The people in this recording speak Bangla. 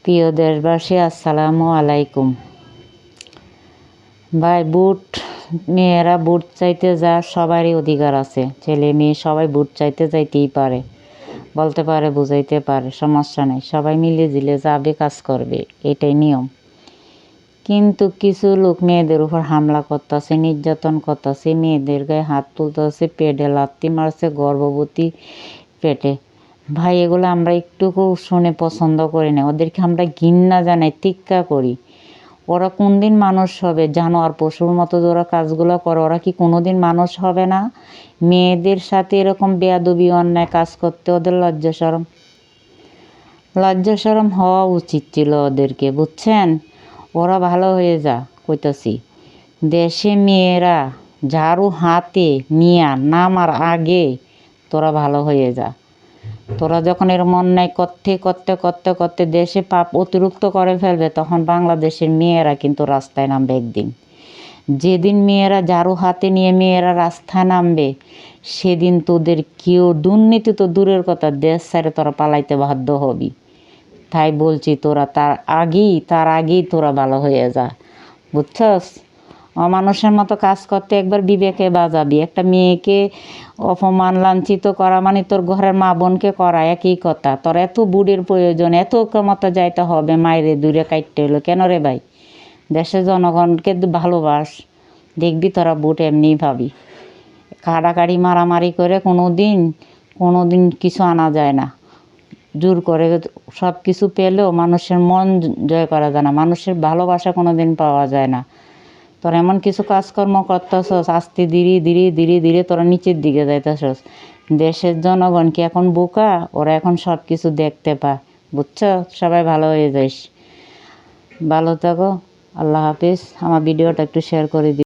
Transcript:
প্রিয় দেশবাসী, আসসালামু আলাইকুম। ভাই, মেয়েরা ভোট চাইতে যা সবারই অধিকার আছে। ছেলে মেয়ে সবাই ভোট চাইতে যাইতেই পারে, বলতে পারে, বুঝাইতে পারে, সমস্যা নেই। সবাই মিলে ঝিলে যাবে, কাজ করবে, এটাই নিয়ম। কিন্তু কিছু লোক মেয়েদের উপর হামলা করতেছে, নির্যাতন করতেছে, মেয়েদের গায়ে হাত তুলতেছে, পেটে লাথি মারছে, গর্ভবতী পেটে। ভাই, এগুলো আমরা একটুকু শুনে পছন্দ করি না। ওদেরকে আমরা ঘৃণা জানাই, ধিক্কার করি। ওরা কোন দিন মানুষ হবে? জানোয়ার পশুর মতো ওরা কাজগুলো করে, ওরা কি কোনোদিন মানুষ হবে না? মেয়েদের সাথে এরকম বেয়াদবি অন্যায় কাজ করতে ওদের লজ্জা শরম হওয়া উচিত ছিল ওদেরকে, বুঝছেন? ওরা ভালো হয়ে যা, কইতাছি। দেশে মেয়েরা ঝাড়ু হাতে নিয়ে নামার আগে তোরা ভালো হয়ে যা। তোরা যখন এরম অন্যায় করতে করতে করতে করতে দেশে পাপ অতিরিক্ত করে ফেলবে, তখন বাংলাদেশের মেয়েরা কিন্তু রাস্তায় নামবে একদিন। যেদিন মেয়েরা ঝাড়ু হাতে নিয়ে মেয়েরা রাস্তায় নামবে, সেদিন তোদের কেউ, দুর্নীতি তো দূরের কথা, দেশ ছেড়ে তোরা পালাইতে বাধ্য হবি। তাই বলছি, তোরা তার আগেই তোরা ভালো হয়ে যা, বুঝছস? অমানুষের মতো কাজ করতে একবার বিবেকে বাজাবি। একটা মেয়েকে অপমান লাঞ্ছিত করা মানে তোর ঘরের মা বোনকে করা একই কথা। তোর এত বুড়ির প্রয়োজন, এত ক্ষমতা যাইতে হবে মায়েরে দূরে কাটতে হলো কেন রে ভাই? দেশের জনগণকে ভালোবাস, দেখবি তোরা বুট এমনিই পাবি। কাড়াকাড়ি মারামারি করে কোনো দিন কিছু আনা যায় না। জোর করে সব কিছু পেলেও মানুষের মন জয় করা যায় না, মানুষের ভালোবাসা কোনো দিন পাওয়া যায় না। তোরা এমন কিছু কাজকর্ম করতেছস, আস্তে ধীরে ধীরে ধীরে ধীরে তোরা নিচের দিকে যাইতেছস। দেশের জনগণ কি এখন বোকা? ওরা এখন সব কিছু দেখতে পায়, বুঝছো? সবাই ভালো হয়ে যাইস, ভালো থাকো, আল্লাহ হাফিজ। আমার ভিডিওটা একটু শেয়ার করে দিই।